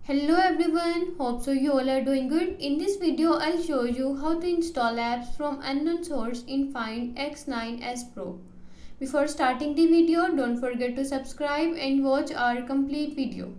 Hello everyone, hope so you all are doing good. In this video I'll show you how to install apps from unknown source in Find X9S Pro. Before starting the video, don't forget to subscribe and watch our complete video.